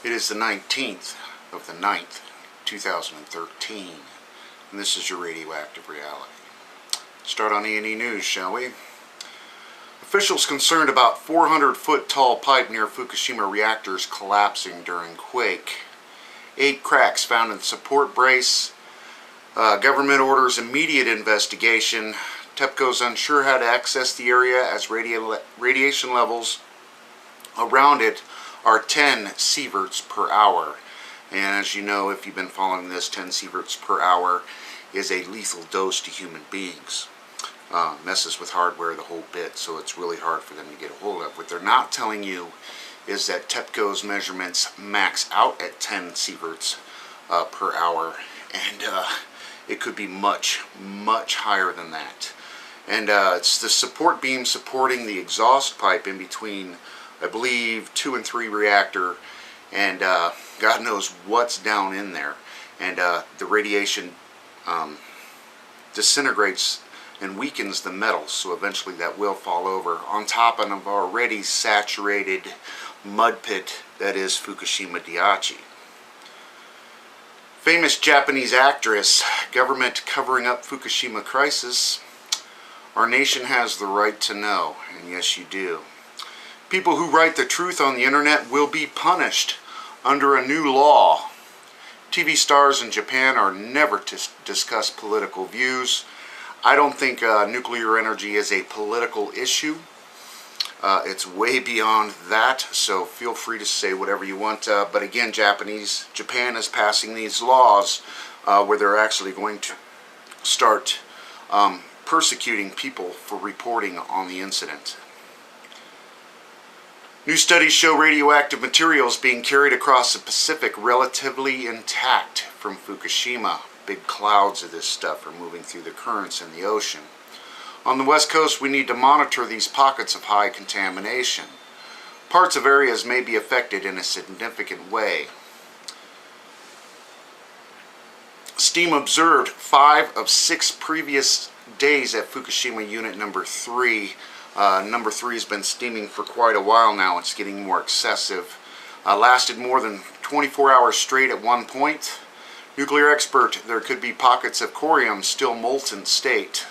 It is the 19th of the 9th, 2013, and this is your Radioactive Reality. Start on E&E News, shall we? Officials concerned about 400-foot tall pipe near Fukushima reactors collapsing during quake. 8 cracks found in support brace. Government orders immediate investigation. TEPCO's unsure how to access the area as radiation levels around it are 10 sieverts per hour. And as you know, if you've been following this, 10 sieverts per hour is a lethal dose to human beings. Messes with hardware the whole bit, so it's really hard for them to get a hold of. What they're not telling you is that TEPCO's measurements max out at 10 sieverts per hour, and it could be much, much higher than that. And it's the support beam supporting the exhaust pipe in between, I believe, 2 and 3 reactor, and God knows what's down in there. And the radiation disintegrates and weakens the metal, so eventually that will fall over on top of an already saturated mud pit that is Fukushima Daiichi. Famous Japanese actress, government covering up Fukushima crisis. Our nation has the right to know, and yes you do. People who write the truth on the internet will be punished under a new law. TV stars in Japan are never to discuss political views. I don't think nuclear energy is a political issue. It's way beyond that, so feel free to say whatever you want. But again, Japan is passing these laws where they're actually going to start persecuting people for reporting on the incident. New studies show radioactive materials being carried across the Pacific relatively intact from Fukushima. Big clouds of this stuff are moving through the currents in the ocean. On the west coast, we need to monitor these pockets of high contamination. Parts of areas may be affected in a significant way. Steam observed 5 of 6 previous days at Fukushima Unit number 3. Number 3 has been steaming for quite a while now. It's getting more excessive. Lasted more than 24 hours straight at one point. Nuclear expert, there could be pockets of corium still molten state.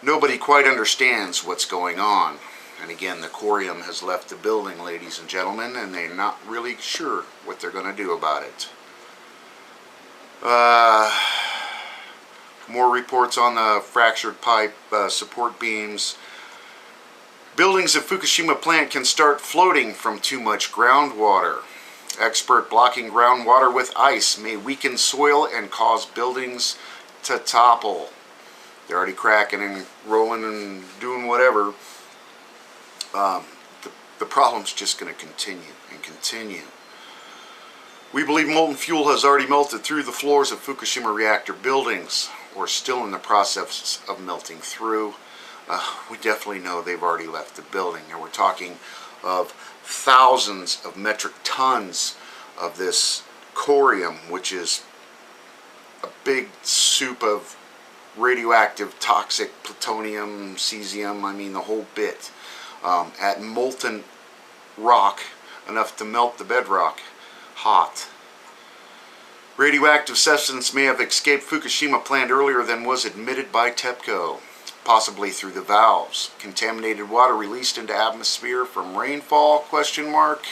Nobody quite understands what's going on. And again, the corium has left the building, ladies and gentlemen, and they're not really sure what they're going to do about it. More reports on the fractured pipe, support beams. Buildings at Fukushima plant can start floating from too much groundwater. Expert blocking groundwater with ice may weaken soil and cause buildings to topple. They're already cracking and rolling and doing whatever. The problem's just going to continue and continue. We believe molten fuel has already melted through the floors of Fukushima reactor buildings, or still in the process of melting through. We definitely know they've already left the building, and we're talking of thousands of metric tons of this corium, which is a big soup of radioactive, toxic plutonium, cesium, I mean the whole bit, at molten rock, enough to melt the bedrock hot. Radioactive substance may have escaped Fukushima plant earlier than was admitted by TEPCO, possibly through the valves. Contaminated water released into atmosphere from rainfall, question mark?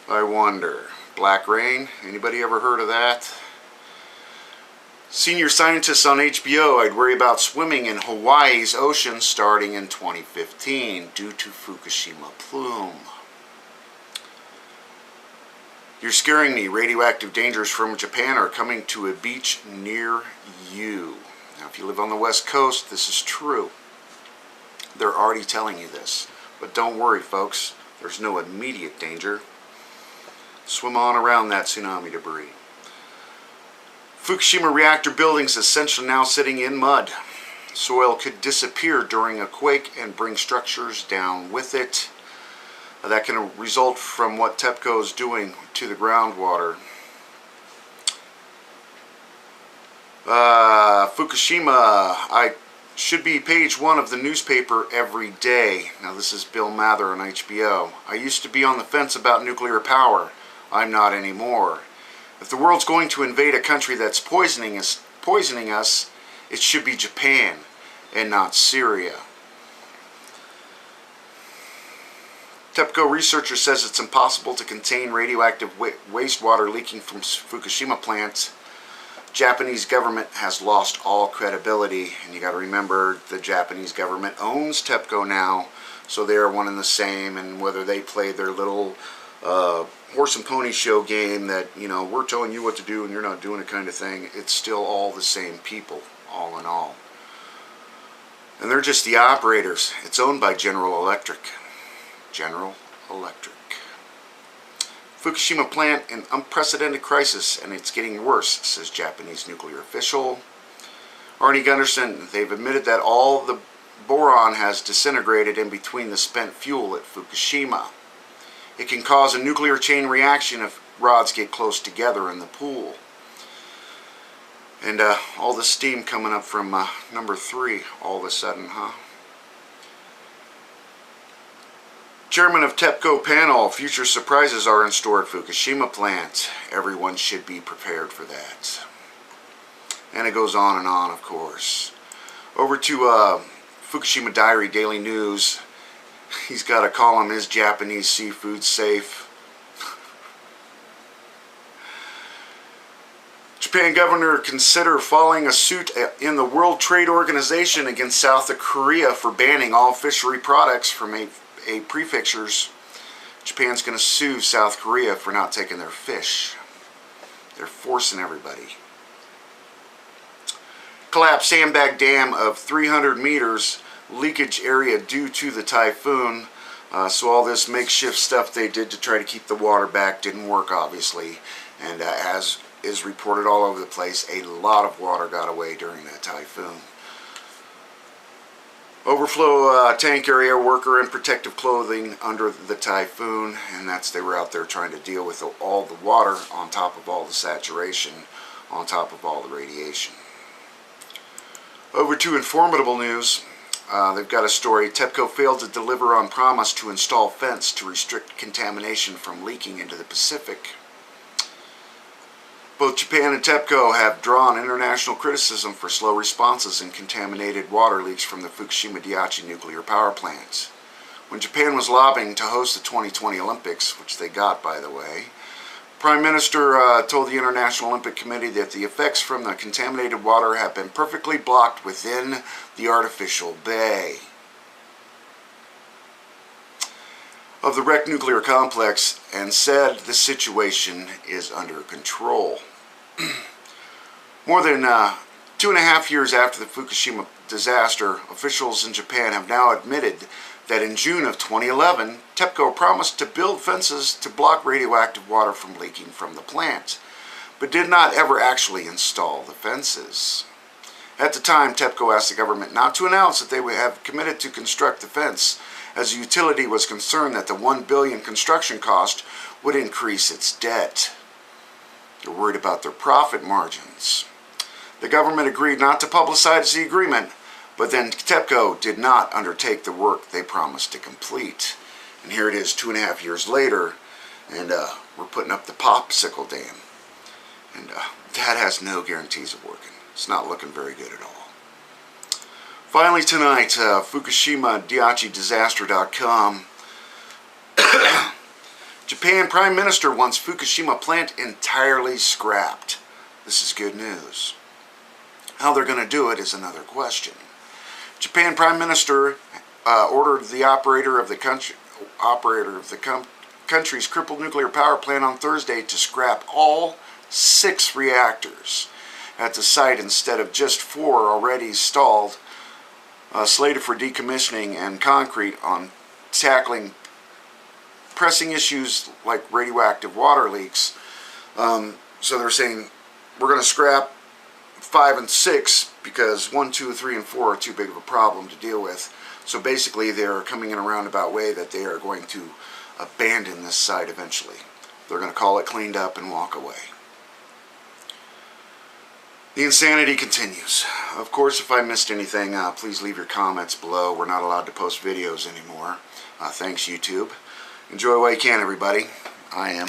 I wonder. Black rain? Anybody ever heard of that? Senior scientists on HBO, I'd worry about swimming in Hawaii's ocean starting in 2015 due to Fukushima plume. You're scaring me. Radioactive dangers from Japan are coming to a beach near you. Now, if you live on the West Coast, this is true. They're already telling you this. But don't worry, folks. There's no immediate danger. Swim on around that tsunami debris. Fukushima reactor buildings essentially now sitting in mud. Soil could disappear during a quake and bring structures down with it. That can result from what TEPCO is doing to the groundwater. Fukushima, I should be page 1 of the newspaper every day. Now this is Bill Mather on HBO. I used to be on the fence about nuclear power. I'm not anymore. If the world's going to invade a country that's poisoning us, it should be Japan and not Syria. TEPCO researcher says it's impossible to contain radioactive wastewater leaking from Fukushima plant. Japanese government has lost all credibility, and you got to remember the Japanese government owns TEPCO now, so they are one and the same. And whether they play their little horse and pony show game that, you know, we're telling you what to do and you're not doing it kind of thing, it's still all the same people, all in all. And they're just the operators. It's owned by General Electric. General Electric. Fukushima plant in unprecedented crisis, and it's getting worse, says Japanese nuclear official. Arnie Gunderson, they've admitted that all the boron has disintegrated in between the spent fuel at Fukushima. It can cause a nuclear chain reaction if rods get close together in the pool. And all the steam coming up from number 3 all of a sudden, huh? Chairman of TEPCO panel, future surprises are in store at Fukushima plant. Everyone should be prepared for that. And it goes on and on, of course. Over to Fukushima Diary Daily News. He's got a column, Is Japanese Seafood Safe? Japan governor consider filing a suit in the World Trade Organization against South Korea for banning all fishery products from a prefectures. Japan's going to sue South Korea for not taking their fish. They're forcing everybody. Collapsed sandbag dam of 300 meters, leakage area due to the typhoon. So all this makeshift stuff they did to try to keep the water back didn't work, obviously. And as is reported all over the place, a lot of water got away during that typhoon. Overflow tank area, worker in protective clothing under the typhoon, and they were out there trying to deal with all the water on top of all the saturation, on top of all the radiation. Over to informative news. They've got a story. TEPCO failed to deliver on promise to install fence to restrict contamination from leaking into the Pacific. Both Japan and TEPCO have drawn international criticism for slow responses in contaminated water leaks from the Fukushima Daiichi nuclear power plant. When Japan was lobbying to host the 2020 Olympics, which they got, by the way, Prime Minister told the International Olympic Committee that the effects from the contaminated water have been perfectly blocked within the artificial bay of the wrecked nuclear complex, and said the situation is under control. More than 2.5 years after the Fukushima disaster, officials in Japan have now admitted that in June of 2011, TEPCO promised to build fences to block radioactive water from leaking from the plant, but did not ever actually install the fences. At the time, TEPCO asked the government not to announce that they would have committed to construct the fence, as the utility was concerned that the $1 billion construction cost would increase its debt. They're worried about their profit margins. The government agreed not to publicize the agreement, but then TEPCO did not undertake the work they promised to complete. And here it is 2.5 years later, and we're putting up the popsicle dam. And that has no guarantees of working. It's not looking very good at all. Finally tonight, Fukushima Daiichi Disaster.com. Japan Prime Minister wants Fukushima plant entirely scrapped. This is good news. How they're going to do it is another question. Japan Prime Minister ordered the operator of the country's crippled nuclear power plant on Thursday to scrap all 6 reactors at the site instead of just 4 already stalled, slated for decommissioning and concrete on tackling pressing issues like radioactive water leaks. So they're saying we're going to scrap 5 and 6 because 1, 2, 3, and 4 are too big of a problem to deal with. So basically they're coming in a roundabout way that they are going to abandon this site eventually. They're going to call it cleaned up and walk away. The insanity continues. Of course, if I missed anything, please leave your comments below. We're not allowed to post videos anymore. Thanks, YouTube. Enjoy while you can, everybody. I am.